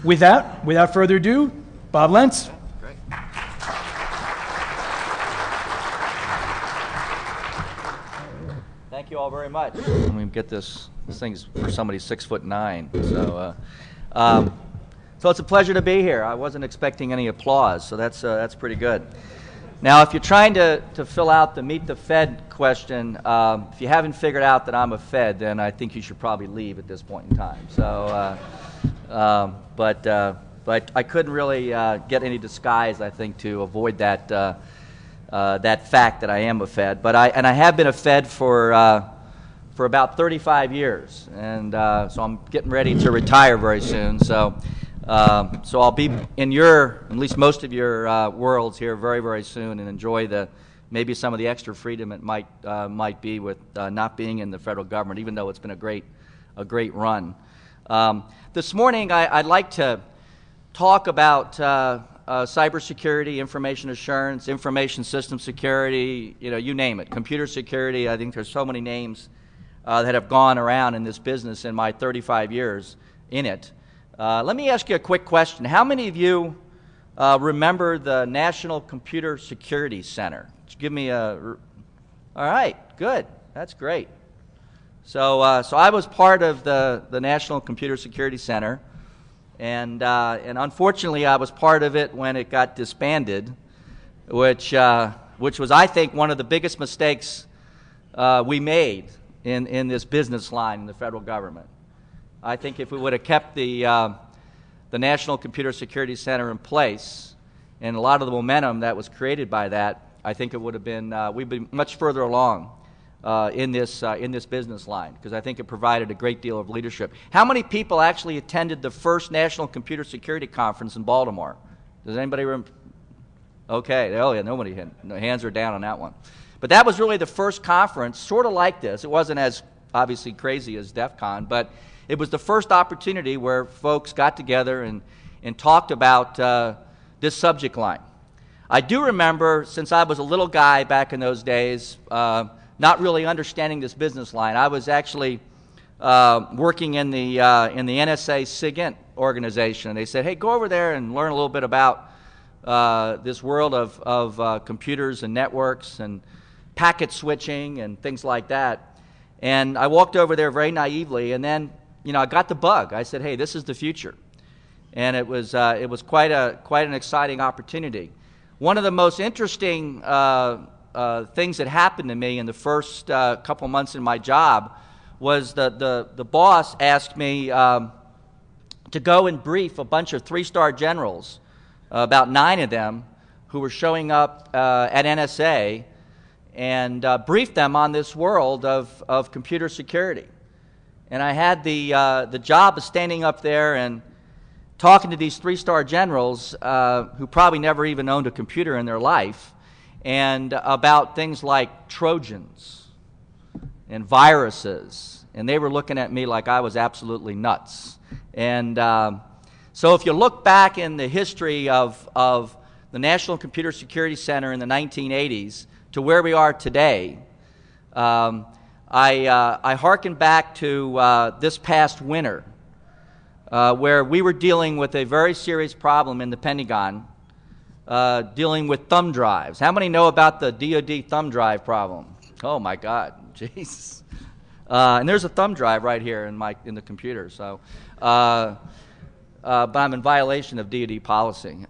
With that, without further ado, Bob Lentz. Great. Thank you all very much. Let me get this. This thing's for somebody 6'9". So it's a pleasure to be here. I wasn't expecting any applause, so that's pretty good. Now, if you're trying to fill out the Meet the Fed question, if you haven't figured out that I'm a Fed, then I think you should probably leave at this point in time. So, but I couldn't really get any disguise, I think, to avoid that that fact that I am a Fed. But I have been a Fed for about 35 years, and so I'm getting ready to retire very soon. So I'll be in your, at least most of your worlds here very, very soon, and enjoy maybe some of the extra freedom it might be with not being in the federal government, even though it's been a great run. This morning, I'd like to talk about cybersecurity, information assurance, information system security, you name it, computer security. I think there's so many names that have gone around in this business in my 35 years in it. Let me ask you a quick question. How many of you remember the National Computer Security Center? Give me a... All right, good. That's great. So I was part of the National Computer Security Center, and unfortunately I was part of it when it got disbanded, which was, I think, one of the biggest mistakes we made in this business line in the federal government. I think if we would have kept the National Computer Security Center in place and a lot of the momentum that was created by that, I think it would have been, we'd be much further along in this business line, because I think it provided a great deal of leadership. How many people actually attended the first National Computer Security Conference in Baltimore? Does anybody remember? Okay, oh yeah, nobody had, no, hands are down on that one. But that was really the first conference, sort of like this. It wasn't as obviously crazy as DEF CON, but it was the first opportunity where folks got together and talked about this subject line. I do remember, since I was a little guy back in those days, not really understanding this business line. I was actually working in the NSA SIGINT organization, and they said, hey, go over there and learn a little bit about this world of computers and networks and packet switching and things like that. And I walked over there very naively, and then I got the bug. I said, hey, this is the future. And it was quite an exciting opportunity. One of the most interesting things that happened to me in the first couple months in my job was the boss asked me to go and brief a bunch of three-star generals, about 9 of them, who were showing up at NSA, and brief them on this world of computer security. And I had the job of standing up there and talking to these three-star generals who probably never even owned a computer in their life, and about things like Trojans and viruses. And they were looking at me like I was absolutely nuts. And so if you look back in the history of the National Computer Security Center in the 1980s to where we are today, I hearken back to this past winter, where we were dealing with a very serious problem in the Pentagon, dealing with thumb drives. How many know about the DoD thumb drive problem? Oh my God, jeez. And there's a thumb drive right here in the computer. So, but I'm in violation of DoD policy.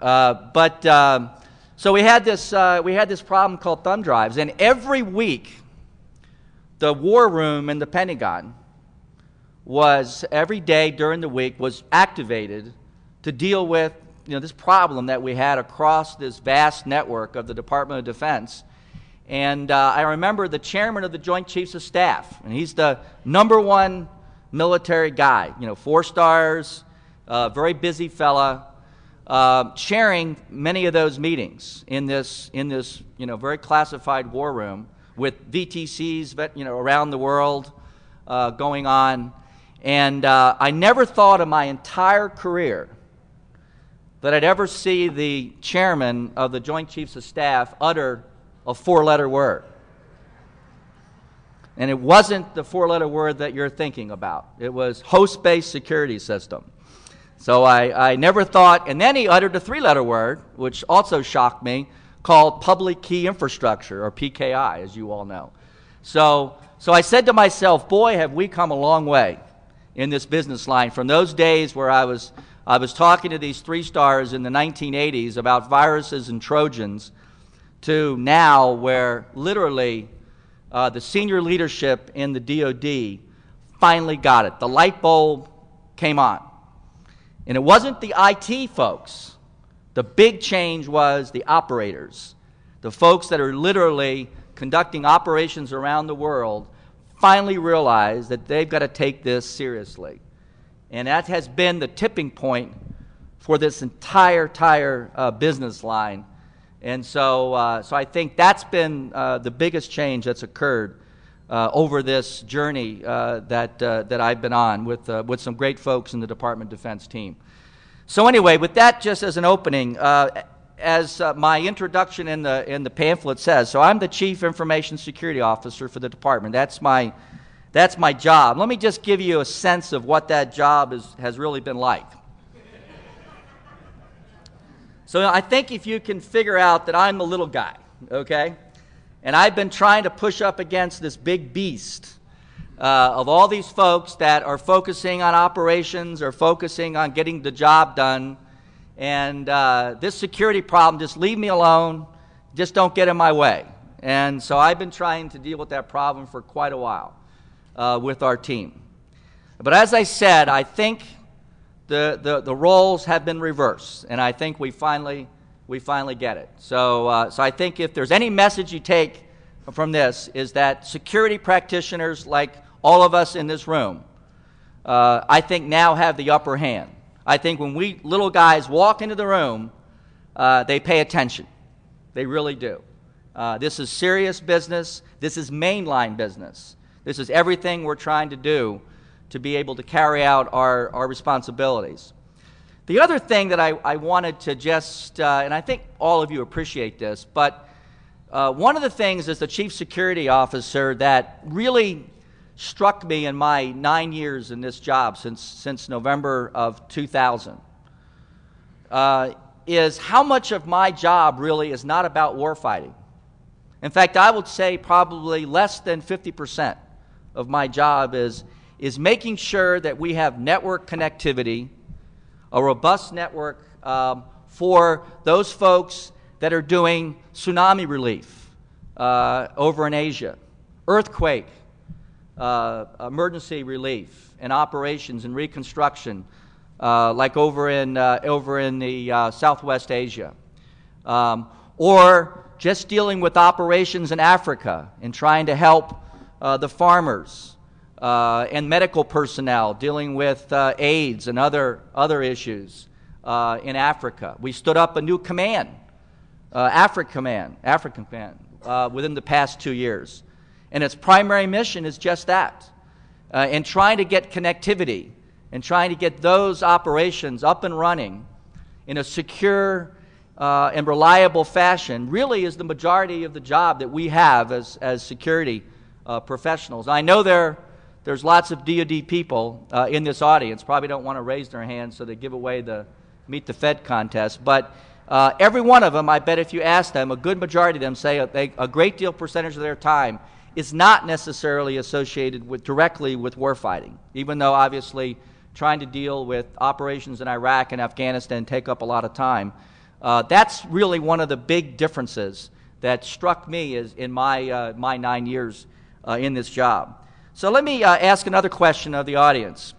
So we had this problem called thumb drives, and every week, the war room in the Pentagon was, every day during the week, was activated to deal with this problem that we had across this vast network of the Department of Defense. And I remember the chairman of the Joint Chiefs of Staff, and he's the #1 military guy, 4 stars, very busy fella, chairing many of those meetings in this very classified war room with VTCs around the world going on. And I never thought in my entire career that I'd ever see the chairman of the Joint Chiefs of Staff utter a 4-letter word. And it wasn't the 4-letter word that you're thinking about. It was host-based security system. So I never thought, and then he uttered a three-letter word, which also shocked me, called Public Key Infrastructure, or PKI, as you all know. So I said to myself, boy, have we come a long way in this business line from those days where I was talking to these three stars in the 1980s about viruses and Trojans to now where literally the senior leadership in the DoD finally got it. The light bulb came on. And it wasn't the IT folks. The big change was the operators. The folks that are literally conducting operations around the world finally realized that they've got to take this seriously. And that has been the tipping point for this entire business line. And so I think that's been the biggest change that's occurred over this journey that I've been on with some great folks in the Department of Defense team. So anyway, with that just as an opening, as my introduction in the pamphlet says, so I'm the Chief Information Security Officer for the department. That's my job. Let me just give you a sense of what that job has really been like. So I think if you can figure out that I'm the little guy, okay, and I've been trying to push up against this big beast of all these folks that are focusing on operations or focusing on getting the job done, and this security problem, just leave me alone, just don't get in my way. And so I've been trying to deal with that problem for quite a while with our team. But as I said, I think the roles have been reversed, and I think we finally get it. So I think if there's any message you take from this is that security practitioners like all of us in this room, I think now have the upper hand. I think when we little guys walk into the room, they pay attention. They really do. This is serious business. This is mainline business. This is everything we're trying to do to be able to carry out our responsibilities. The other thing that I wanted to just, and I think all of you appreciate this, but one of the things as the Chief Security Officer that really struck me in my 9 years in this job since November of 2000 is how much of my job really is not about warfighting. In fact, I would say probably less than 50% of my job is making sure that we have network connectivity, a robust network for those folks that are doing tsunami relief over in Asia, earthquake, emergency relief and operations and reconstruction, like over in the Southwest Asia, or just dealing with operations in Africa and trying to help the farmers and medical personnel dealing with AIDS and other issues in Africa. We stood up a new command, African Command, within the past 2 years. And its primary mission is just that, and trying to get connectivity and trying to get those operations up and running in a secure and reliable fashion really is the majority of the job that we have as security professionals. I know there's lots of DoD people in this audience, probably don't want to raise their hands so they give away the Meet the Fed contest, but every one of them, I bet if you ask them, a good majority of them say a great deal percentage of their time is not necessarily associated directly with warfighting, even though obviously trying to deal with operations in Iraq and Afghanistan take up a lot of time. That's really one of the big differences that struck me in my 9 years in this job. So let me ask another question of the audience.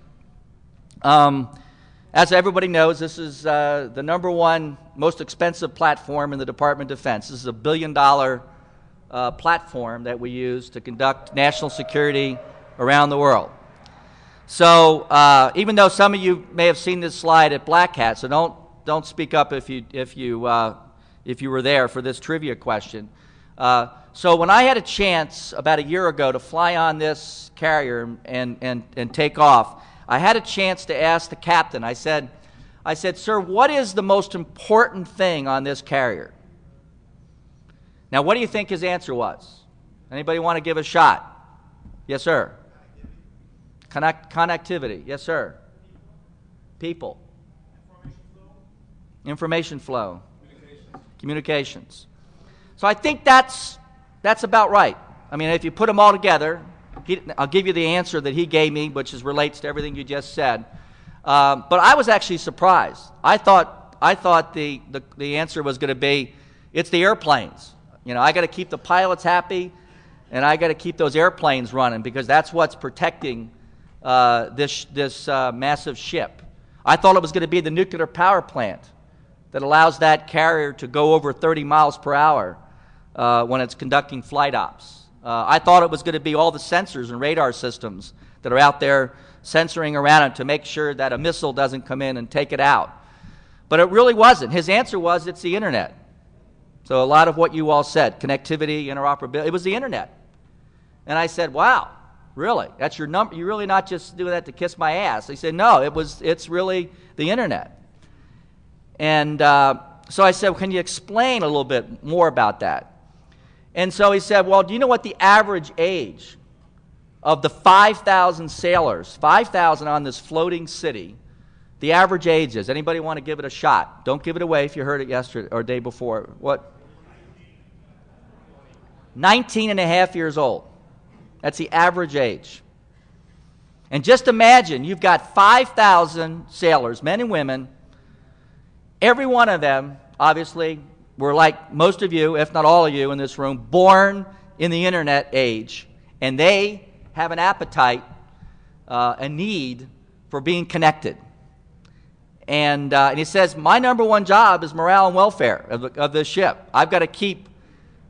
As everybody knows, this is the #1 most expensive platform in the Department of Defense. This is a $1 billion platform that we use to conduct national security around the world. So even though some of you may have seen this slide at Black Hat, so don't speak up if you were there for this trivia question. So when I had a chance about a year ago to fly on this carrier and take off, I had a chance to ask the captain. I said, "Sir, what is the most important thing on this carrier?" Now, what do you think his answer was? Anybody want to give a shot? Yes, sir. Connectivity. Yes, sir. People. Information flow. Communications. So I think that's about right. I mean, if you put them all together, I'll give you the answer that he gave me, which relates to everything you just said. But I was actually surprised. I thought the answer was going to be, it's the airplanes. You know, I got to keep the pilots happy, and I got to keep those airplanes running because that's what's protecting this massive ship. I thought it was going to be the nuclear power plant that allows that carrier to go over 30 miles per hour when it's conducting flight ops. I thought it was going to be all the sensors and radar systems that are out there censoring around it to make sure that a missile doesn't come in and take it out. But it really wasn't. His answer was, it's the internet. So a lot of what you all said, connectivity, interoperability, it was the internet. And I said, wow, really? That's your number? You're really not just doing that to kiss my ass? He said, no, it's really the internet. And so I said, well, can you explain a little bit more about that? And so he said, well, do you know what the average age of the 5,000 sailors, 5,000 on this floating city, the average age is? Anybody want to give it a shot? Don't give it away if you heard it yesterday or day before. What? 19 and a half years old. That's the average age. And just imagine you've got 5,000 sailors, men and women. Every one of them, obviously, were like most of you, if not all of you in this room, born in the internet age. And they have an appetite, a need for being connected. And he says, my number one job is morale and welfare of this ship. I've got to keep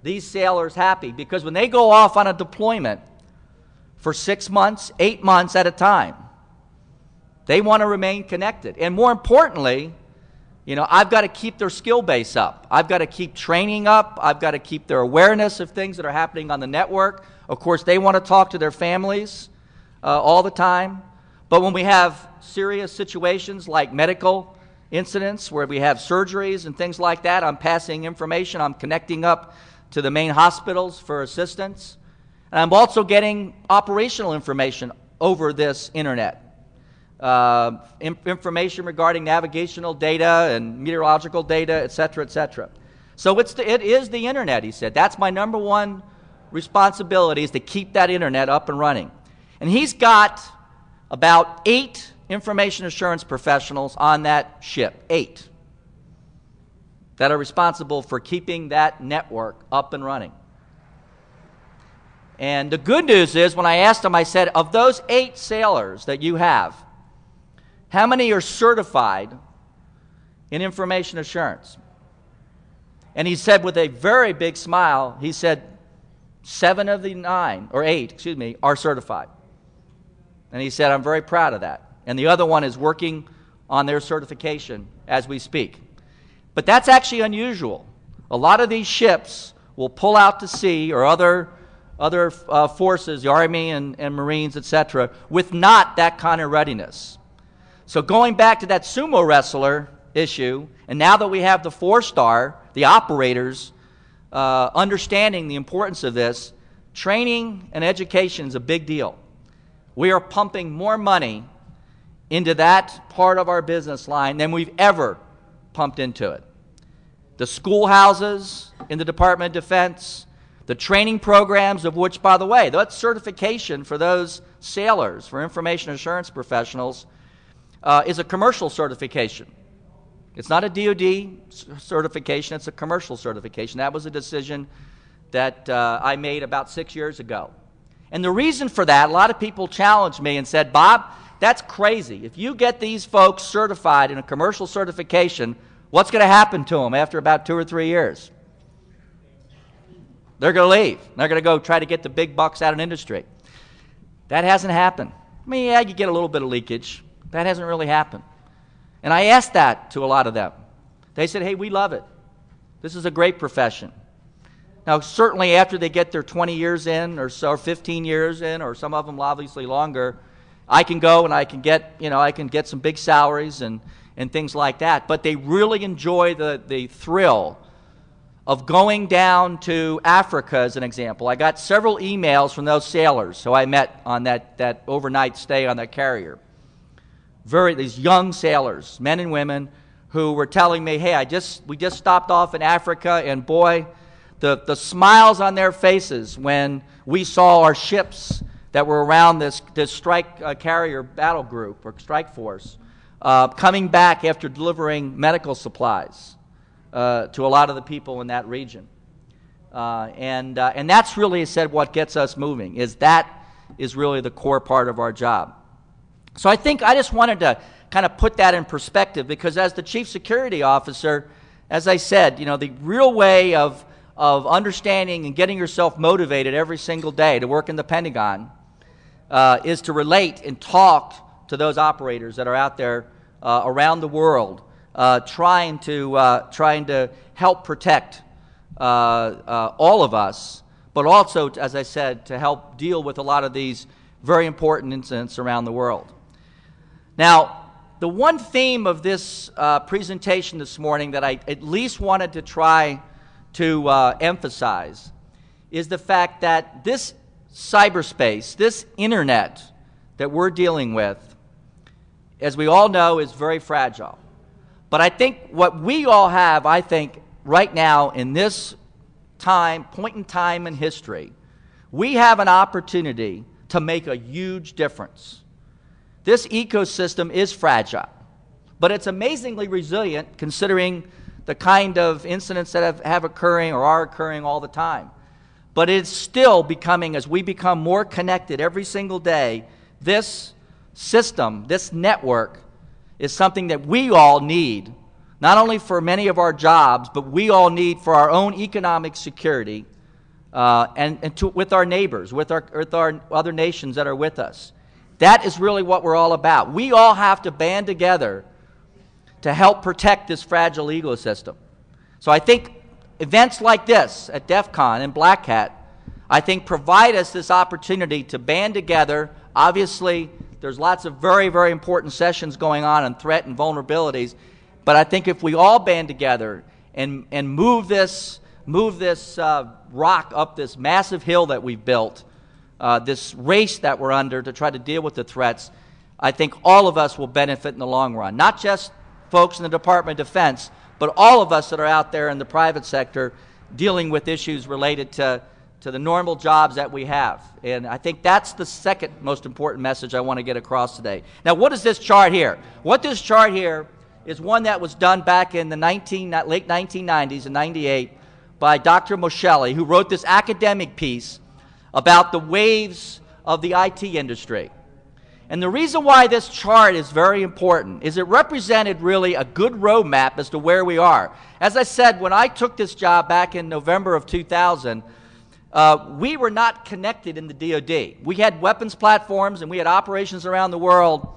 these sailors happy because when they go off on a deployment for 6 months, 8 months at a time, they want to remain connected. And more importantly, you know, I've got to keep their skill base up. I've got to keep training up. I've got to keep their awareness of things that are happening on the network. Of course, they want to talk to their families all the time. But when we have serious situations like medical incidents where we have surgeries and things like that, I'm passing information. I'm connecting up to the main hospitals for assistance. And I'm also getting operational information over this internet. Information regarding navigational data and meteorological data, et cetera, So it is the internet, he said. That's my number one responsibility, is to keep that internet up and running. And he's got about 8 information assurance professionals on that ship, 8, that are responsible for keeping that network up and running. And the good news is, when I asked him, I said, of those 8 sailors that you have, how many are certified in information assurance? And he said with a very big smile, he said 7 of the 9, or 8, excuse me, are certified. And he said, I'm very proud of that. And the other one is working on their certification as we speak. But that's actually unusual. A lot of these ships will pull out to sea, or other forces, the Army and Marines, etc., with not that kind of readiness. So going back to that sumo wrestler issue, and now that we have the 4-star, the operators understanding the importance of this, training and education is a big deal. We are pumping more money into that part of our business line than we've ever pumped into it. The schoolhouses in the Department of Defense, the training programs, of which, by the way, that certification for those sailors, for information assurance professionals, is a commercial certification. It's not a DoD certification, it's a commercial certification. That was a decision that I made about 6 years ago. And the reason for that, a lot of people challenged me and said, Bob, that's crazy. If you get these folks certified in a commercial certification, what's going to happen to them after about 2 or 3 years? They're going to leave. They're going to go try to get the big bucks out of industry. That hasn't happened. I mean, yeah, you get a little bit of leakage. That hasn't really happened. And I asked that to a lot of them. They said, hey, we love it. This is a great profession. Now, certainly after they get their 20 years in or so, 15 years in, or some of them obviously longer, I can go and I can get some big salaries and things like that. But they really enjoy the thrill of going down to Africa, as an example. I got several emails from those sailors who I met on that overnight stay on that carrier. These young sailors, men and women, who were telling me, hey, we just stopped off in Africa, and boy, the smiles on their faces when we saw our ships that were around this strike carrier battle group or strike force coming back after delivering medical supplies to a lot of the people in that region. And that's really, I said, what gets us moving, is really the core part of our job. So I think I just wanted to kind of put that in perspective, because as the Chief Security Officer, as I said, the real way of understanding and getting yourself motivated every single day to work in the Pentagon is to relate and talk to those operators that are out there around the world trying to help protect all of us, but also, as I said, to help deal with a lot of these very important incidents around the world. Now, the one theme of this presentation this morning that I at least wanted to try to emphasize is the fact that this cyberspace, this internet that we're dealing with, as we all know, is very fragile. But I think what we all have, right now in this point in time in history, we have an opportunity to make a huge difference. This ecosystem is fragile, but it's amazingly resilient considering the kind of incidents that have occurring or are occurring all the time. But it's still becoming, as we become more connected every single day, this system, this network, is something that we all need, not only for many of our jobs, but we all need for our own economic security with our neighbors, with our other nations that are with us. That is really what we're all about. We all have to band together to help protect this fragile ecosystem. So I think events like this at DEF CON and Black Hat, I think, provide us this opportunity to band together. Obviously, there's lots of very, very important sessions going on threat and vulnerabilities, but I think if we all band together and move this rock up this massive hill that we've built, this race that we're under to try to deal with the threats, I think all of us will benefit in the long run. Not just folks in the Department of Defense, but all of us that are out there in the private sector dealing with issues related to the normal jobs that we have. And I think that's the second most important message I want to get across today. Now, what is this chart here? What this chart here is one that was done back in the late 1990s, in 98, by Dr. Moshelli, who wrote this academic piece about the waves of the IT industry. And the reason why this chart is very important is it represented really a good roadmap as to where we are. As I said, when I took this job back in November of 2000, we were not connected in the DoD. We had weapons platforms and we had operations around the world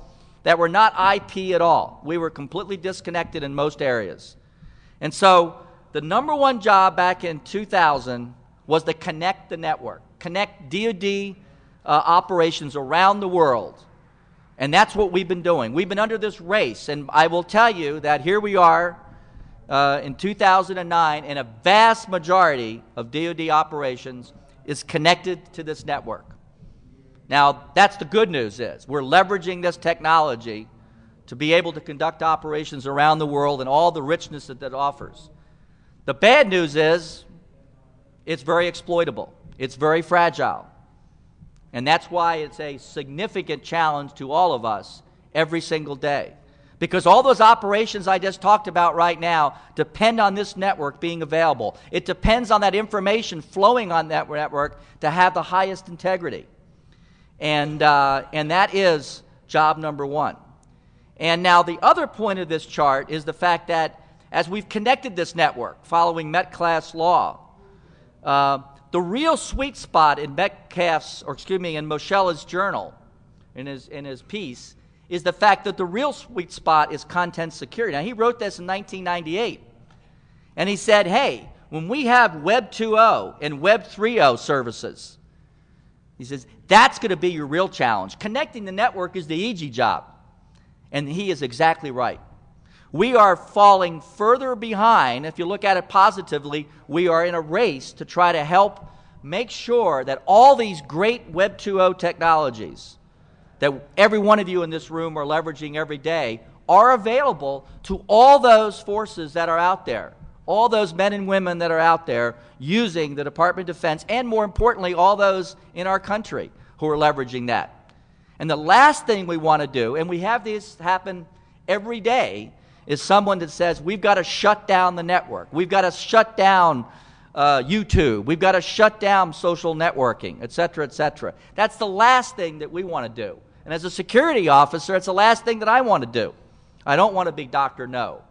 that were not IP at all. We were completely disconnected in most areas. And so the number one job back in 2000 was to connect the network, connect DoD operations around the world. And that's what we've been doing. We've been under this race, and I will tell you that here we are in 2009, and a vast majority of DoD operations is connected to this network. Now, that's the good news is we're leveraging this technology to be able to conduct operations around the world and all the richness that that offers. The bad news is it's very exploitable. It's very fragile. And that's why it's a significant challenge to all of us every single day. Because all those operations I just talked about right now depend on this network being available. It depends on that information flowing on that network to have the highest integrity. And that is job number one. And now the other point of this chart is the fact that as we've connected this network following Metcalfe's law, the real sweet spot in Moshelli's journal, in his piece, is the fact that the real sweet spot is content security. Now, he wrote this in 1998, and he said, hey, when we have Web 2.0 and Web 3.0 services, he says, that's going to be your real challenge. Connecting the network is the easy job. And he is exactly right. We are falling further behind. If you look at it positively, we are in a race to try to help make sure that all these great Web 2.0 technologies that every one of you in this room are leveraging every day are available to all those forces that are out there, all those men and women that are out there using the Department of Defense, and more importantly, all those in our country who are leveraging that. And the last thing we want to do, and we have these happen every day, is someone that says, we've got to shut down the network. We've got to shut down YouTube. We've got to shut down social networking, et cetera, et cetera. That's the last thing that we want to do. And as a security officer, it's the last thing that I want to do. I don't want to be Dr. No.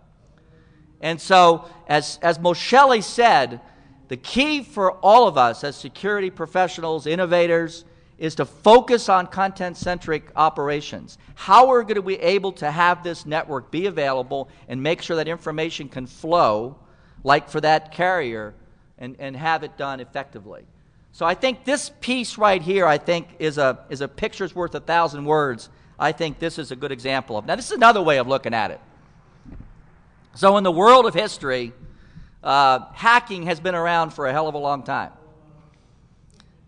And so, as Moshe said, the key for all of us as security professionals, innovators, is to focus on content-centric operations. How we're going to be able to have this network be available and make sure that information can flow, like for that carrier, and have it done effectively. So I think this piece right here, I think, is a picture's worth 1,000 words. I think this is a good example of. Now, this is another way of looking at it. So in the world of history, hacking has been around for a hell of a long time.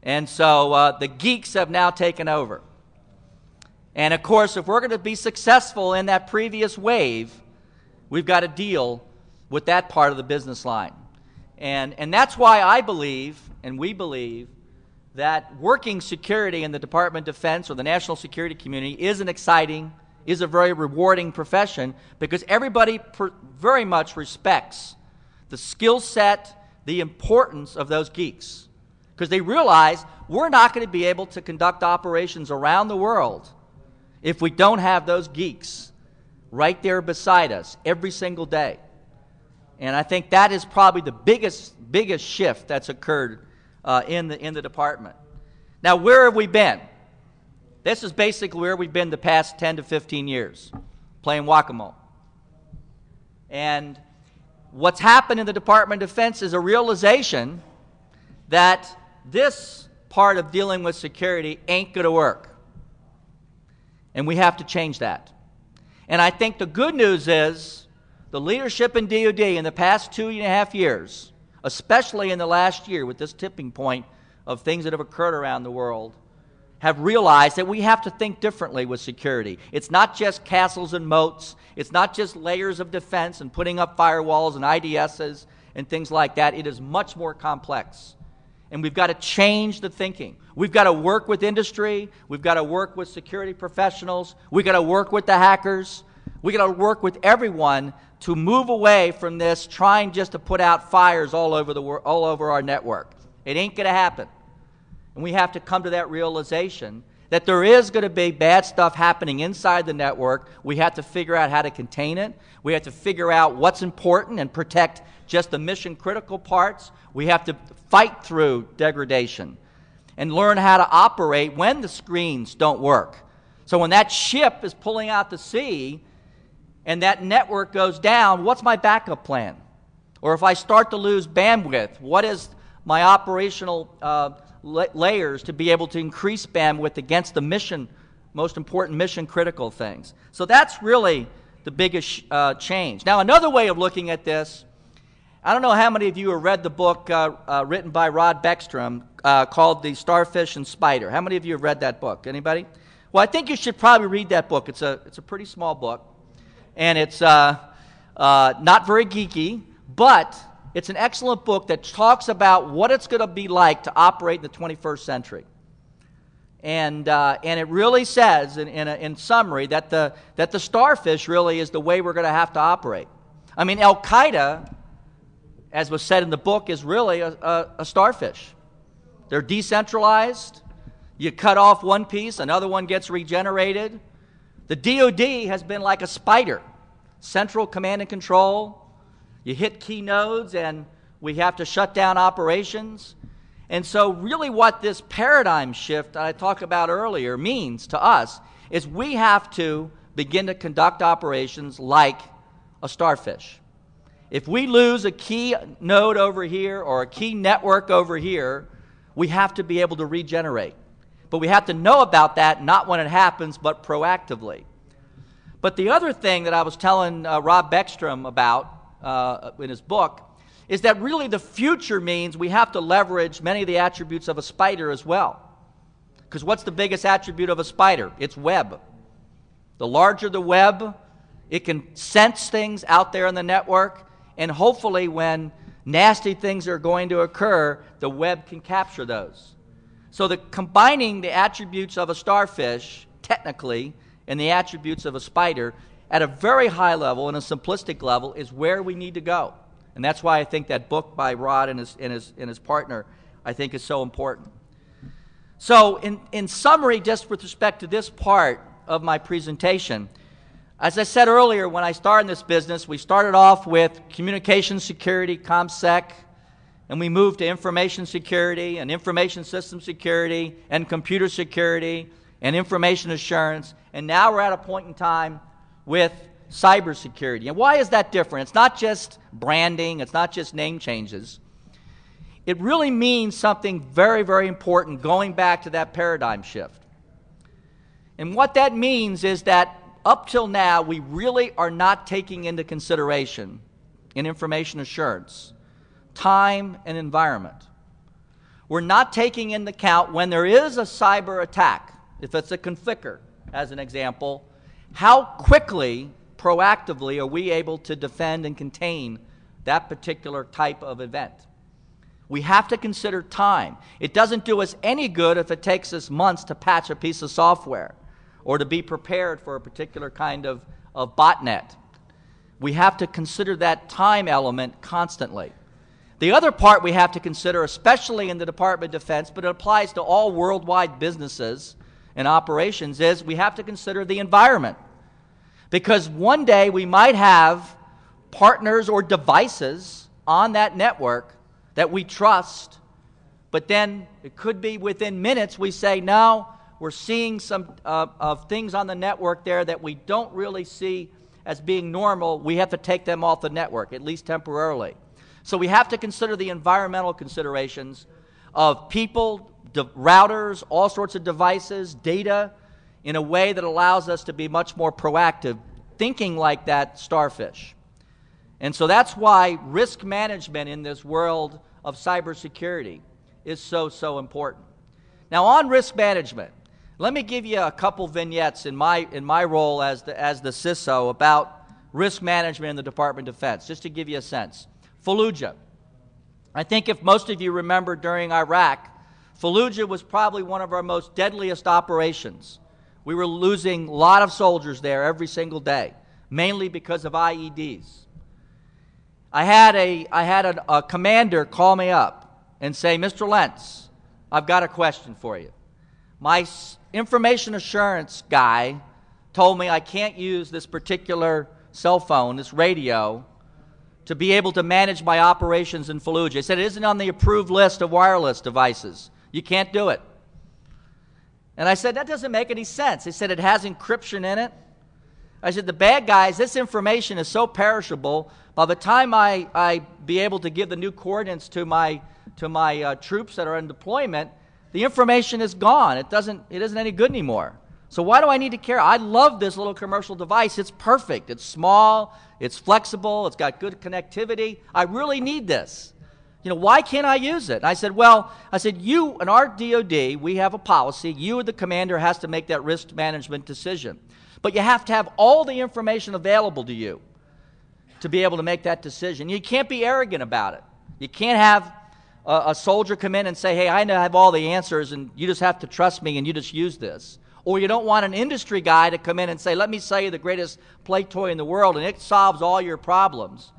And so the geeks have now taken over. And of course, if we're going to be successful in that previous wave, we've got to deal with that part of the business line. And that's why I believe, and we believe, that working security in the Department of Defense or the national security community is an exciting, is a very rewarding profession, because everybody very much respects the skill set, the importance of those geeks. Because they realize we're not going to be able to conduct operations around the world if we don't have those geeks right there beside us every single day. And I think that is probably the biggest shift that's occurred in the department. Now, where have we been? This is basically where we've been the past 10 to 15 years, playing whack-a-mole. And what's happened in the Department of Defense is a realization that this part of dealing with security ain't going to work. And we have to change that. And I think the good news is the leadership in DOD in the past 2.5 years, especially in the last year with this tipping point of things that have occurred around the world, have realized that we have to think differently with security. It's not just castles and moats. It's not just layers of defense and putting up firewalls and IDSs and things like that. It is much more complex. And we've got to change the thinking. We've got to work with industry. We've got to work with security professionals. We've got to work with the hackers. We've got to work with everyone to move away from this trying just to put out fires all over our network. It ain't going to happen. And we have to come to that realization that there is going to be bad stuff happening inside the network. We have to figure out how to contain it. We have to figure out what's important and protect just the mission-critical parts. We have to fight through degradation and learn how to operate when the screens don't work. So when that ship is pulling out to sea and that network goes down, what's my backup plan? Or if I start to lose bandwidth, what is my operational layers to be able to increase bandwidth against the most important mission-critical things? So that's really the biggest change. Now, another way of looking at this, I don't know how many of you have read the book written by Rod Beckstrom called The Starfish and Spider. How many of you have read that book? Anybody? Well, I think you should probably read that book. It's a pretty small book, and it's not very geeky, but it's an excellent book that talks about what it's going to be like to operate in the 21st century. And it really says, in summary, that the starfish really is the way we're going to have to operate. I mean, Al-Qaeda, as was said in the book, is really a starfish. They're decentralized. You cut off one piece, another one gets regenerated. The DOD has been like a spider. Central command and control. You hit key nodes and we have to shut down operations. And so really what this paradigm shift that I talked about earlier means to us is we have to begin to conduct operations like a starfish. If we lose a key node over here or a key network over here, we have to be able to regenerate. But we have to know about that, not when it happens, but proactively. But the other thing that I was telling Rob Beckstrom about in his book is that really the future means we have to leverage many of the attributes of a spider as well. Because what's the biggest attribute of a spider? It's web. The larger the web, It can sense things out there in the network, and hopefully when nasty things are going to occur, the web can capture those. So combining the attributes of a starfish, technically, and the attributes of a spider at a very high level and a simplistic level is where we need to go. And that's why I think that book by Rod and his partner, I think, is so important. So in summary, just with respect to this part of my presentation, as I said earlier, when I started in this business, we started off with communication security, ComSec, and we moved to information security and information system security and computer security and information assurance, and now we're at a point in time with cybersecurity. And why is that different? It's not just branding, it's not just name changes. It really means something very, very important going back to that paradigm shift. And what that means is that up till now, we really are not taking into consideration in information assurance time and environment. We're not taking into account when there is a cyber attack, if it's a conflicker, as an example, how quickly, proactively, are we able to defend and contain that particular type of event? We have to consider time. It doesn't do us any good if it takes us months to patch a piece of software or to be prepared for a particular kind of botnet. We have to consider that time element constantly. The other part we have to consider, especially in the Department of Defense, but it applies to all worldwide businesses and operations, is we have to consider the environment. Because one day we might have partners or devices on that network that we trust, but then it could be within minutes we say, no, we're seeing some of things on the network there that we don't really see as being normal. We have to take them off the network, at least temporarily. So we have to consider the environmental considerations of people, routers, all sorts of devices, data, in a way that allows us to be much more proactive, thinking like that starfish. And so that's why risk management in this world of cybersecurity is so, so important. Now, on risk management, let me give you a couple vignettes in my role as the CISO about risk management in the Department of Defense, just to give you a sense. Fallujah. I think if most of you remember during Iraq, Fallujah was probably one of our most deadliest operations. We were losing a lot of soldiers there every single day, mainly because of IEDs. I had a commander call me up and say, Mr. Lentz, I've got a question for you. My information assurance guy told me I can't use this particular cell phone, this radio, to be able to manage my operations in Fallujah. He said it isn't on the approved list of wireless devices. You can't do it. And I said, that doesn't make any sense. He said it has encryption in it. I said, the bad guys, this information is so perishable, by the time I be able to give the new coordinates to my troops that are in deployment, the information is gone. It isn't any good anymore. So why do I need to care? I love this little commercial device. It's perfect. It's small. It's flexible. It's got good connectivity. I really need this. Why can't I use it? And I said, you and our DOD, we have a policy. You, the commander, has to make that risk management decision. But you have to have all the information available to you to be able to make that decision. You can't be arrogant about it. You can't have a soldier come in and say, hey, I have all the answers, and you just have to trust me, and you just use this. Or you don't want an industry guy to come in and say, let me sell you the greatest play toy in the world, and it solves all your problems.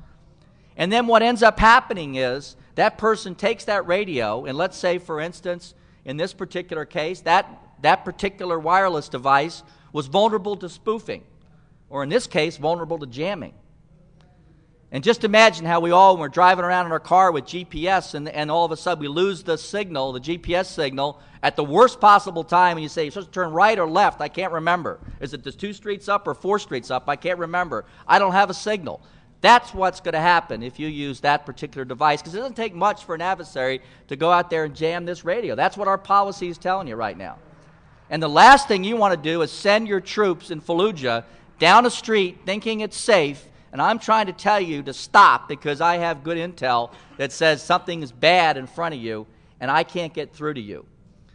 And then what ends up happening is that person takes that radio, and let's say, for instance, in this particular case, that particular wireless device was vulnerable to spoofing, or in this case, vulnerable to jamming. And just imagine how when we're driving around in our car with GPS and all of a sudden we lose the signal, the GPS signal, at the worst possible time, and you say, you're supposed to turn right or left, I can't remember. Is it the 2 streets up or 4 streets up? I can't remember. I don't have a signal. That's what's going to happen if you use that particular device, because it doesn't take much for an adversary to go out there and jam this radio. That's what our policy is telling you right now. And the last thing you want to do is send your troops in Fallujah down a street thinking it's safe, and I'm trying to tell you to stop because I have good intel that says something is bad in front of you, and I can't get through to you.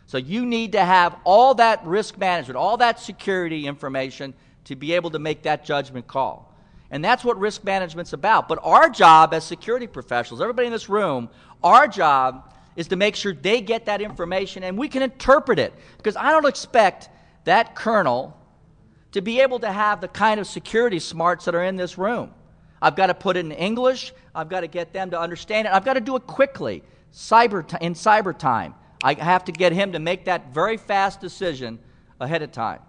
So you need to have all that risk management, all that security information to be able to make that judgment call. And that's what risk management's about. But our job as security professionals, everybody in this room, our job is to make sure they get that information and we can interpret it. Because I don't expect that colonel to be able to have the kind of security smarts that are in this room. I've got to put it in English. I've got to get them to understand it. I've got to do it quickly, in cyber time. I have to get him to make that very fast decision ahead of time.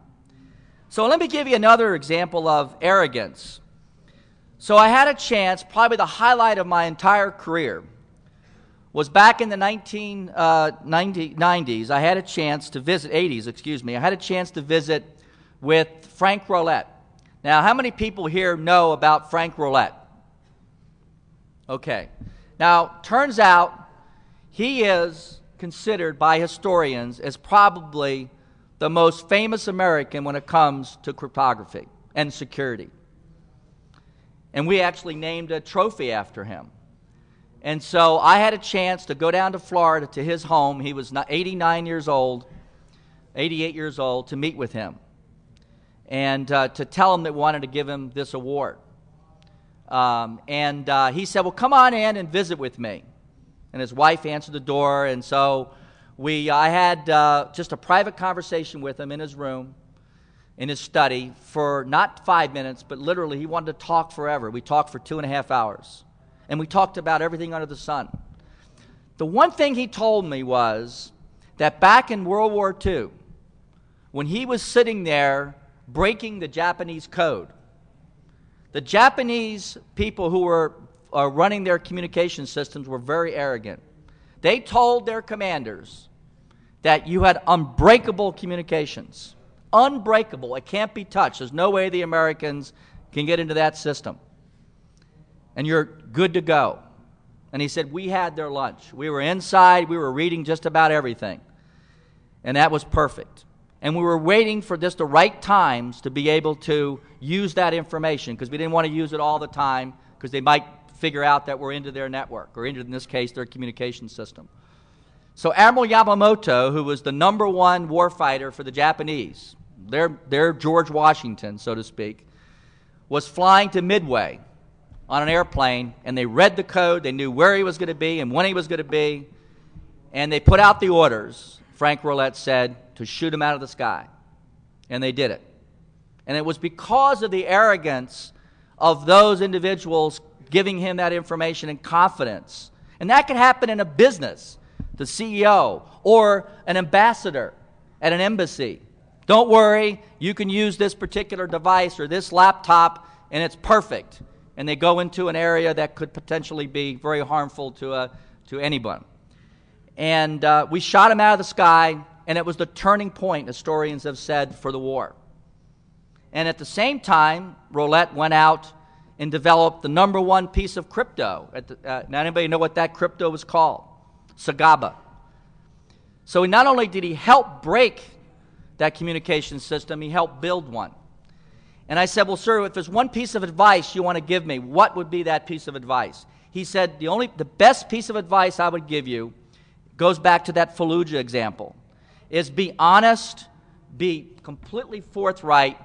So let me give you another example of arrogance. So I had a chance, probably the highlight of my entire career, was back in the 1990s. I had a chance to visit, 80s, excuse me. I had a chance to visit with Frank Rolette. Now, how many people here know about Frank Rolette? Okay. Now, turns out he is considered by historians as probably the most famous American when it comes to cryptography and security. And we actually named a trophy after him. And so I had a chance to go down to Florida to his home. He was 89 years old, 88 years old, to meet with him and to tell him that we wanted to give him this award. He said, well, come on in and visit with me. And his wife answered the door, and so I had just a private conversation with him in his room, in his study, for not 5 minutes, but literally he wanted to talk forever. We talked for 2.5 hours, and we talked about everything under the sun. The one thing he told me was that back in World War II, when he was sitting there breaking the Japanese code, the Japanese people who were running their communication systems were very arrogant. They told their commanders that you had unbreakable communications. Unbreakable. It can't be touched. There's no way the Americans can get into that system. And you're good to go. And he said, we had their lunch. We were inside. We were reading just about everything. And that was perfect. And we were waiting for just the right times to be able to use that information, because we didn't want to use it all the time, because they might figure out that we're into their network, or into, in this case, their communication system. So Admiral Yamamoto, who was the #1 warfighter for the Japanese, their George Washington, so to speak, was flying to Midway on an airplane, and they read the code. They knew where he was going to be and when he was going to be, and they put out the orders, Frank Rolette said, to shoot him out of the sky. And they did it. And it was because of the arrogance of those individuals giving him that information and confidence. And that can happen in a business, the CEO or an ambassador at an embassy. Don't worry, you can use this particular device or this laptop and it's perfect. And they go into an area that could potentially be very harmful to anyone. And we shot him out of the sky, and it was the turning point, historians have said, for the war. And at the same time, Rolette went out and developed the #1 piece of crypto. Now, anybody know what that crypto was called? Sagaba. So not only did he help break that communication system, he helped build one. And I said, well, sir, if there's one piece of advice you want to give me, what would be that piece of advice? He said, the best piece of advice I would give you goes back to that Fallujah example, is be honest, be completely forthright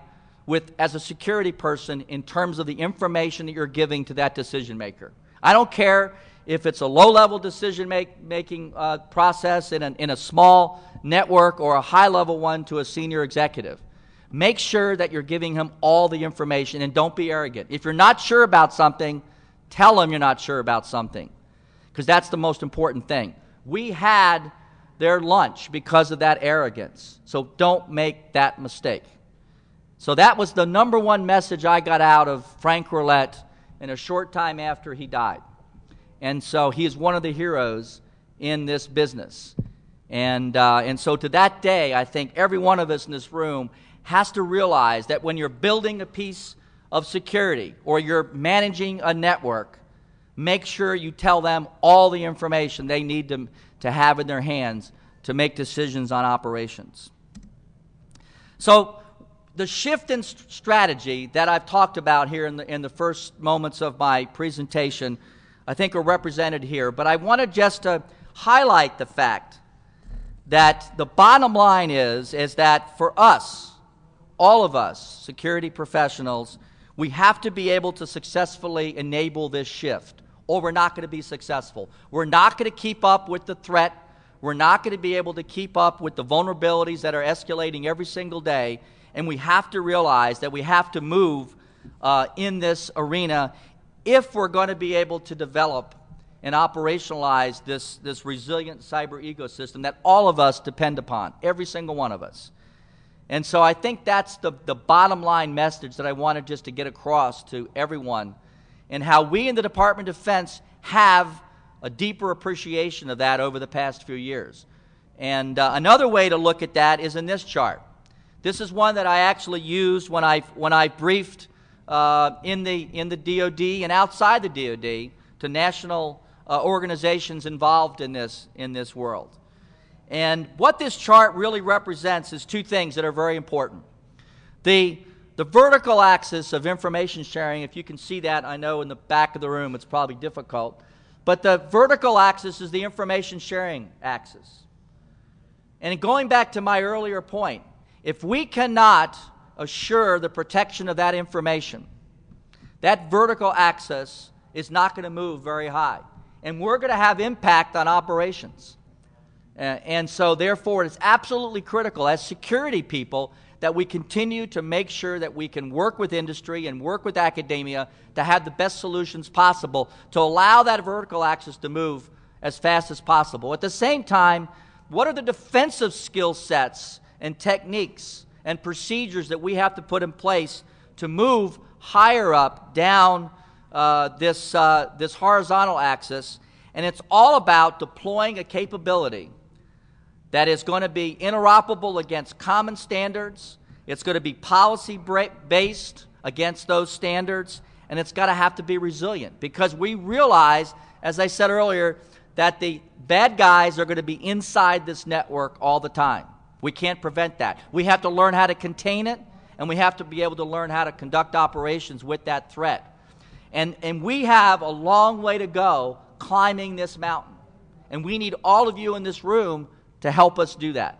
as a security person in terms of the information that you're giving to that decision maker. I don't care if it's a low-level decision-making process in a small network or a high-level one to a senior executive. Make sure that you're giving him all the information, and don't be arrogant. If you're not sure about something, tell him you're not sure about something, because that's the most important thing. We had their lunch because of that arrogance, so don't make that mistake. So that was the #1 message I got out of Frank Rolette in a short time after he died. And so he is one of the heroes in this business. And so to that day, I think every one of us in this room has to realize that when you're building a piece of security or you're managing a network, make sure you tell them all the information they need to have in their hands to make decisions on operations. So the shift in strategy that I've talked about here in the first moments of my presentation, I think are represented here. But I wanted just to highlight the fact that the bottom line is that for us, all of us, security professionals, we have to be able to successfully enable this shift, or we're not going to be successful. We're not going to keep up with the threat. We're not going to be able to keep up with the vulnerabilities that are escalating every single day, and we have to realize that we have to move in this arena if we're going to be able to develop and operationalize this resilient cyber ecosystem that all of us depend upon, every single one of us. And so I think that's the bottom line message that I wanted just to get across to everyone, and how we in the Department of Defense have a deeper appreciation of that over the past few years. And another way to look at that is in this chart. This is one that I actually used when I briefed in the DoD and outside the DoD to national organizations involved in this world. And what this chart really represents is two things that are very important. The vertical axis of information sharing, if you can see that, I know in the back of the room it's probably difficult, but the vertical axis is the information sharing axis. And going back to my earlier point, if we cannot assure the protection of that information, that vertical axis is not going to move very high. And we're going to have impact on operations. And so, therefore, it's absolutely critical as security people that we continue to make sure that we can work with industry and work with academia to have the best solutions possible to allow that vertical axis to move as fast as possible. At the same time, what are the defensive skill sets and techniques and procedures that we have to put in place to move higher up, down this horizontal axis? And it's all about deploying a capability that is going to be interoperable against common standards. It's going to be policy-based against those standards, and it's got to have to be resilient, because we realize, as I said earlier, that the bad guys are going to be inside this network all the time. We can't prevent that. We have to learn how to contain it, and we have to be able to learn how to conduct operations with that threat. And we have a long way to go climbing this mountain, and we need all of you in this room to help us do that.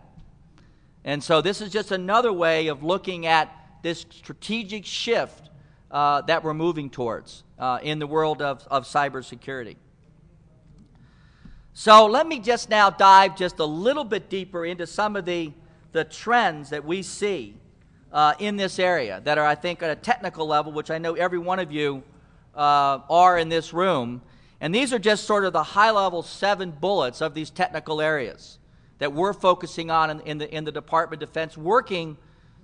And so this is just another way of looking at this strategic shift that we're moving towards in the world of cybersecurity. So let me just now dive just a little bit deeper into some of the trends that we see in this area that are, I think, at a technical level, which I know every one of you are in this room. And these are just sort of the high-level 7 bullets of these technical areas that we're focusing on in the Department of Defense, working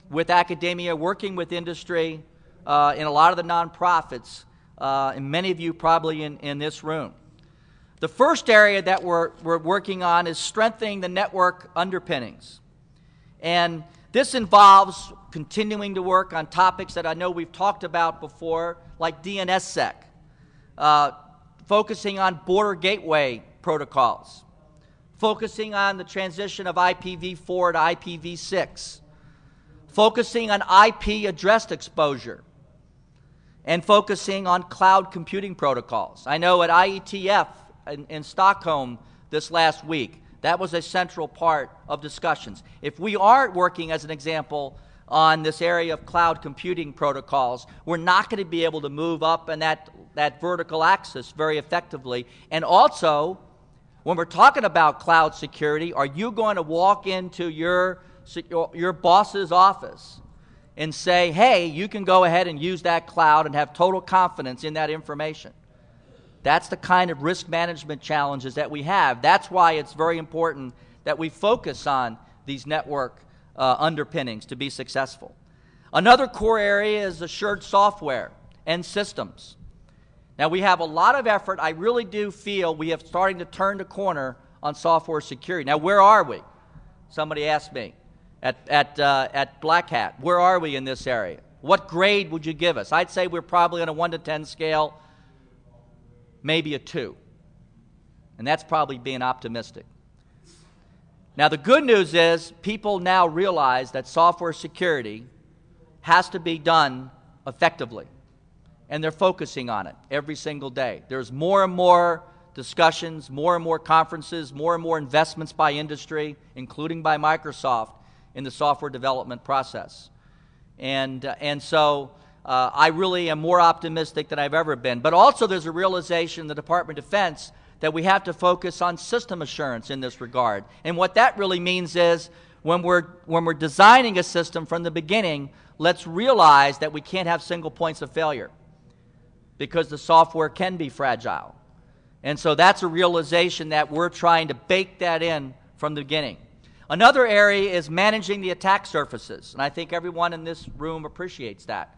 with academia, working with industry, in a lot of the nonprofits, and many of you probably in this room. The first area that we're working on is strengthening the network underpinnings. And this involves continuing to work on topics that I know we've talked about before, like DNSSEC, focusing on border gateway protocols, focusing on the transition of IPv4 to IPv6, focusing on IP address exposure, and focusing on cloud computing protocols. I know at IETF in Stockholm this last week, that was a central part of discussions. If we aren't working, as an example, on this area of cloud computing protocols, we're not going to be able to move up in that vertical axis very effectively. And also, when we're talking about cloud security, are you going to walk into your boss's office and say, hey, you can go ahead and use that cloud and have total confidence in that information? That's the kind of risk management challenges that we have. That's why it's very important that we focus on these network underpinnings to be successful. Another core area is assured software and systems. Now, we have a lot of effort. I really do feel we are starting to turn the corner on software security. Now, where are we? Somebody asked me at Black Hat, where are we in this area? What grade would you give us? I'd say we're probably on a 1 to 10 scale, maybe a 2. And that's probably being optimistic. Now, the good news is people now realize that software security has to be done effectively. And they're focusing on it every single day. There's more and more discussions, more and more conferences, more and more investments by industry, including by Microsoft, in the software development process. And so I really am more optimistic than I've ever been. But also there's a realization in the Department of Defense that we have to focus on system assurance in this regard. And what that really means is when we're designing a system from the beginning, let's realize that we can't have single points of failure because the software can be fragile. And so that's a realization that we're trying to bake that in from the beginning. Another area is managing the attack surfaces, and I think everyone in this room appreciates that.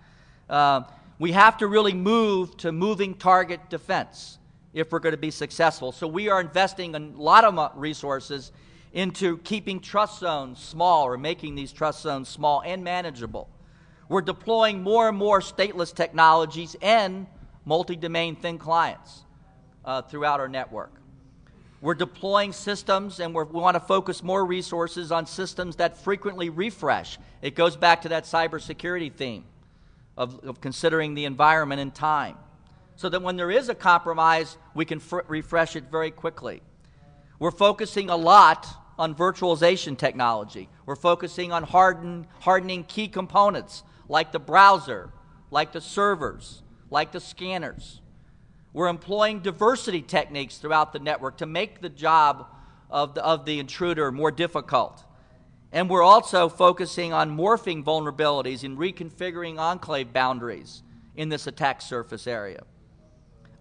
We have to really move to moving target defense if we're going to be successful. So we are investing a lot of resources into keeping trust zones small or making these trust zones small and manageable. We're deploying more and more stateless technologies and multi-domain thin clients throughout our network. We're deploying systems, and we want to focus more resources on systems that frequently refresh. It goes back to that cybersecurity theme of considering the environment and time, so that when there is a compromise, we can refresh it very quickly. We're focusing a lot on virtualization technology. We're focusing on hardening key components like the browser, like the servers, like the scanners. We're employing diversity techniques throughout the network to make the job of the intruder more difficult. And we're also focusing on morphing vulnerabilities and reconfiguring enclave boundaries in this attack surface area.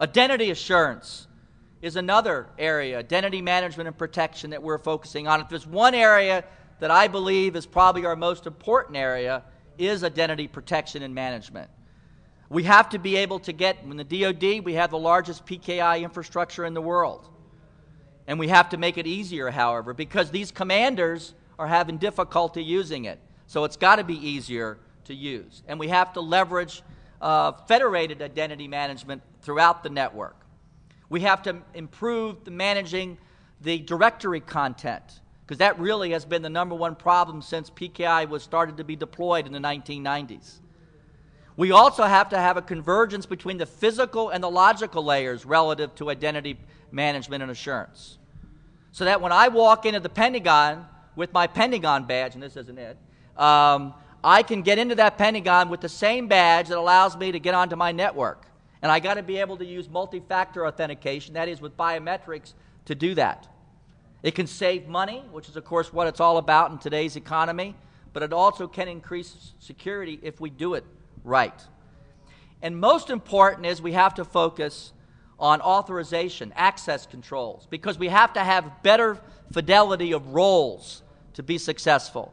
Identity assurance is another area, identity management and protection, that we're focusing on. If there's one area that I believe is probably our most important area, is identity protection and management. We have to be able to get, in the DoD, we have the largest PKI infrastructure in the world. And we have to make it easier, however, because these commanders are having difficulty using it. So it's got to be easier to use. And we have to leverage federated identity management throughout the network. We have to improve managing the directory content, because that really has been the #1 problem since PKI was started to be deployed in the 1990s. We also have to have a convergence between the physical and the logical layers relative to identity management and assurance, so that when I walk into the Pentagon with my Pentagon badge, and this isn't it, I can get into that Pentagon with the same badge that allows me to get onto my network. And I got to be able to use multi-factor authentication, that is with biometrics, to do that. It can save money, which is of course what it's all about in today's economy, but it also can increase security if we do it right. And most important is we have to focus on authorization, access controls, because we have to have better fidelity of roles to be successful.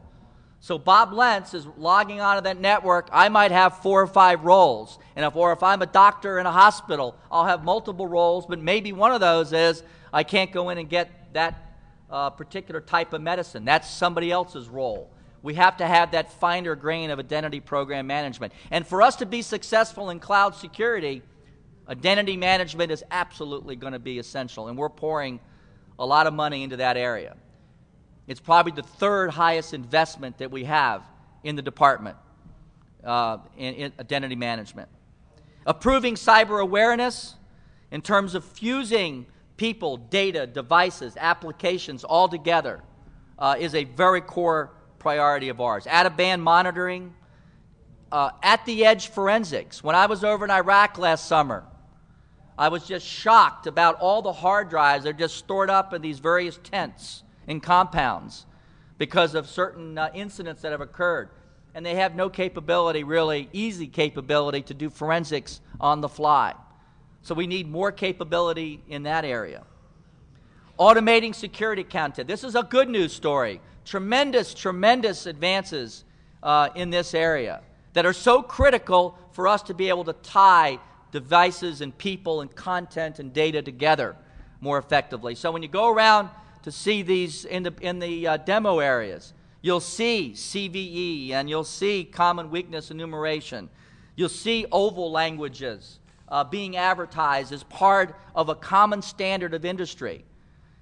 So Bob Lentz is logging onto that network. I might have 4 or 5 roles. And if I'm a doctor in a hospital, I'll have multiple roles, but maybe one of those is I can't go in and get that particular type of medicine. That's somebody else's role. We have to have that finer grain of identity program management. And for us to be successful in cloud security, identity management is absolutely going to be essential, and we're pouring a lot of money into that area. It's probably the 3rd highest investment that we have in the department in identity management. Approving cyber awareness in terms of fusing people, data, devices, applications all together is a very core priority of ours. Out-of-band monitoring, at-the-edge forensics. When I was over in Iraq last summer, I was just shocked about all the hard drives that are just stored up in these various tents in compounds because of certain incidents that have occurred. And they have no capability, really easy capability, to do forensics on the fly. So we need more capability in that area. Automating security content. This is a good news story. Tremendous, tremendous advances in this area that are so critical for us to be able to tie devices and people and content and data together more effectively. So when you go around to see these in the demo areas, you'll see CVE, and you'll see common weakness enumeration. You'll see oval languages being advertised as part of a common standard of industry.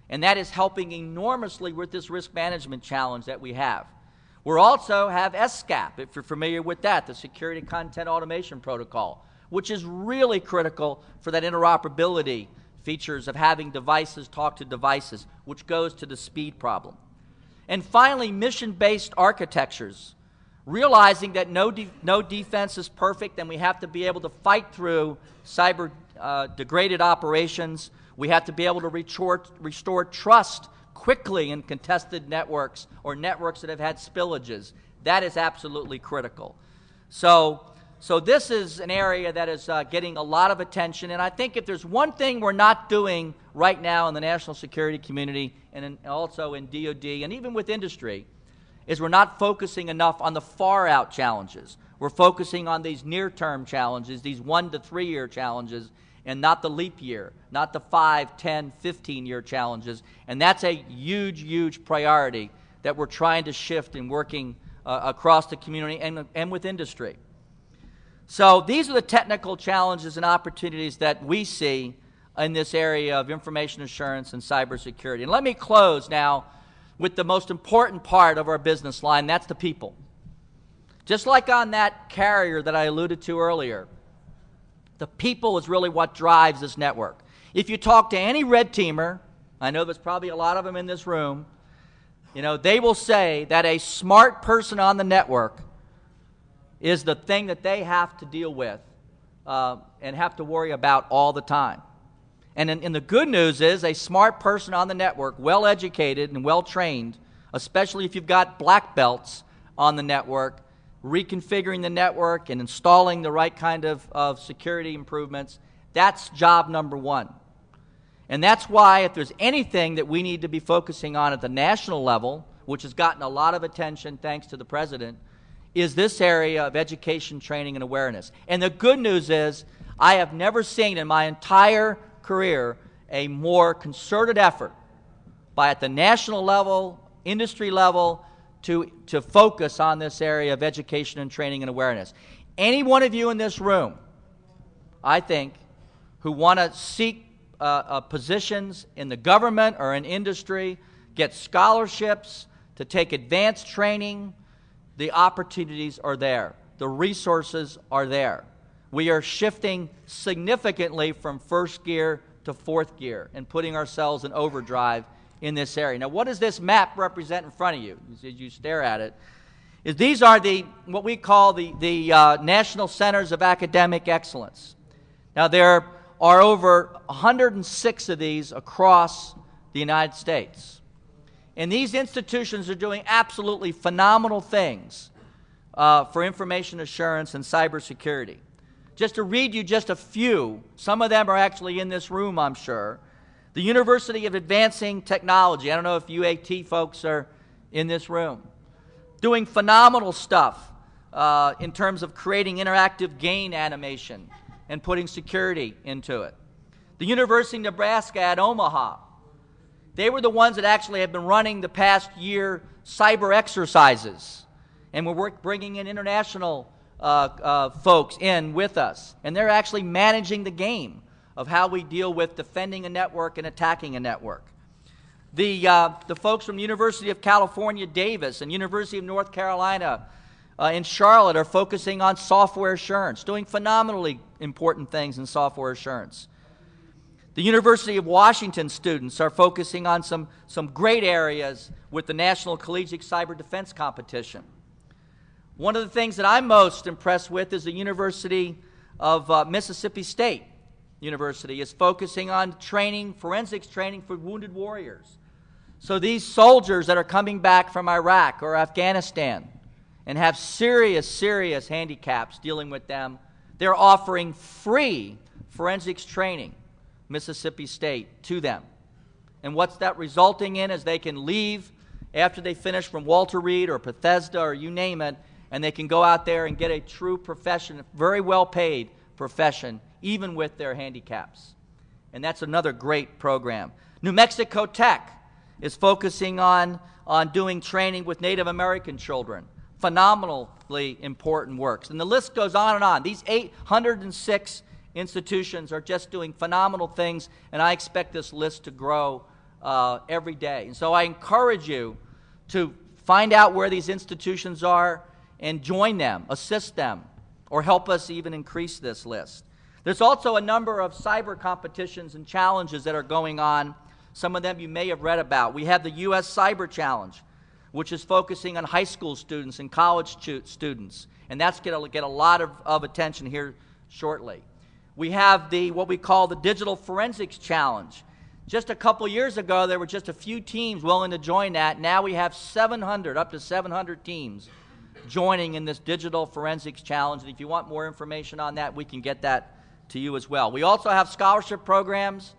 And that is helping enormously with this risk management challenge that we have. We also have SCAP, if you're familiar with that, the Security Content Automation Protocol, which is really critical for that interoperability features of having devices talk to devices, which goes to the speed problem. And finally, mission-based architectures realizing that no defense is perfect, and we have to be able to fight through cyber degraded operations. We have to be able to restore trust quickly in contested networks or networks that have had spillages. That is absolutely critical. So this is an area that is getting a lot of attention, and I think if there's one thing we're not doing right now in the national security community and also in DoD and even with industry, is we're not focusing enough on the far-out challenges. We're focusing on these near-term challenges, these 1 to 3 year challenges, and not the leap year, not the 5, 10, 15-year challenges. And that's a huge, huge priority that we're trying to shift in working across the community and with industry. So these are the technical challenges and opportunities that we see in this area of information assurance and cybersecurity. And let me close now with the most important part of our business line, that's the people. Just like on that carrier that I alluded to earlier, the people is really what drives this network. If you talk to any red teamer, I know there's probably a lot of them in this room, you know, they will say that a smart person on the network is the thing that they have to deal with and have to worry about all the time. And the good news is a smart person on the network, well-educated and well-trained, especially if you've got black belts on the network, reconfiguring the network and installing the right kind of security improvements, that's job number one. And that's why if there's anything that we need to be focusing on at the national level, which has gotten a lot of attention thanks to the President, is this area of education, training, and awareness. And the good news is I have never seen in my entire career a more concerted effort by at the national level, industry level, to focus on this area of education and training and awareness. Any one of you in this room, I think, who want to seek positions in the government or in industry, get scholarships to take advanced training, the opportunities are there. The resources are there. We are shifting significantly from first gear to fourth gear and putting ourselves in overdrive in this area. Now, what does this map represent in front of you as you stare at it? Is these are what we call the National Centers of Academic Excellence. Now, there are over 106 of these across the United States. And these institutions are doing absolutely phenomenal things for information assurance and cybersecurity. Just to read you just a few, some of them are actually in this room, I'm sure. The University of Advancing Technology, I don't know if UAT folks are in this room, doing phenomenal stuff in terms of creating interactive game animation and putting security into it. The University of Nebraska at Omaha, they were the ones that actually have been running the past year cyber exercises, and we're bringing in international folks in with us, and they're actually managing the game of how we deal with defending a network and attacking a network. The folks from the University of California, Davis, and University of North Carolina in Charlotte are focusing on software assurance, doing phenomenally important things in software assurance. The University of Washington students are focusing on some great areas with the National Collegiate Cyber Defense Competition. One of the things that I'm most impressed with is the University of Mississippi State University is focusing on training, forensics training for wounded warriors. So these soldiers that are coming back from Iraq or Afghanistan and have serious, serious handicaps dealing with them, they're offering free forensics training, Mississippi State, to them. And what's that resulting in is they can leave after they finish from Walter Reed or Bethesda or you name it, and they can go out there and get a true profession, very well-paid profession, even with their handicaps. And that's another great program. New Mexico Tech is focusing on doing training with Native American children. Phenomenally important works. And the list goes on and on. These 806 institutions are just doing phenomenal things, and I expect this list to grow every day. And so I encourage you to find out where these institutions are and join them, assist them, or help us even increase this list. There's also a number of cyber competitions and challenges that are going on. Some of them you may have read about. We have the U.S. Cyber Challenge, which is focusing on high school students and college students, and that's going to get a lot of attention here shortly. We have what we call the Digital Forensics Challenge. Just a couple years ago, there were just a few teams willing to join that. Now we have 700, up to 700 teams joining in this Digital Forensics Challenge. And if you want more information on that, we can get that to you as well. We also have scholarship programs.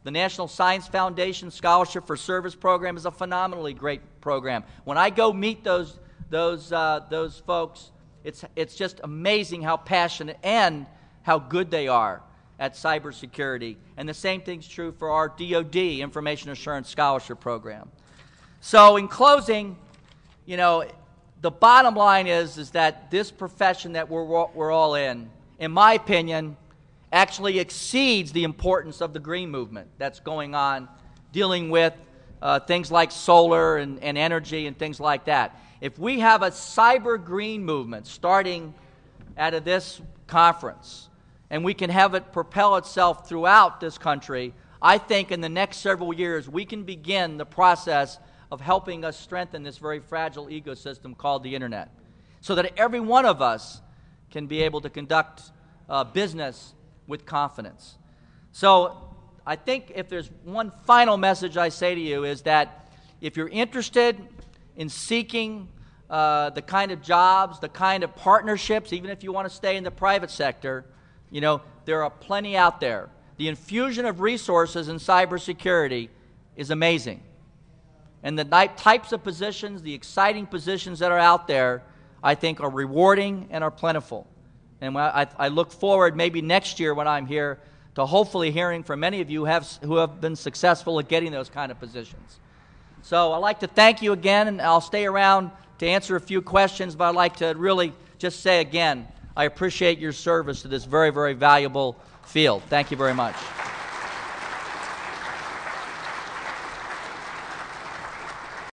The National Science Foundation Scholarship for Service program is a phenomenally great program. When I go meet those folks, it's just amazing how passionate and how good they are at cybersecurity. And the same thing's true for our DoD Information Assurance Scholarship Program. So in closing, you know, the bottom line is that this profession that we're all in my opinion, actually exceeds the importance of the green movement that's going on, dealing with things like solar and energy and things like that. If we have a cyber green movement starting out of this conference, and we can have it propel itself throughout this country, I think in the next several years we can begin the process of helping us strengthen this very fragile ecosystem called the Internet, so that every one of us can be able to conduct business with confidence. So I think if there's one final message I say to you is that if you're interested in seeking the kind of jobs, the kind of partnerships, even if you want to stay in the private sector, you know, there are plenty out there. The infusion of resources in cybersecurity is amazing. And the types of positions, the exciting positions that are out there, I think are rewarding and are plentiful. And I look forward maybe next year when I'm here to hopefully hearing from many of you who have been successful at getting those kind of positions. So I'd like to thank you again, and I'll stay around to answer a few questions, but I'd like to really just say again, I appreciate your service to this very, very valuable field. Thank you very much.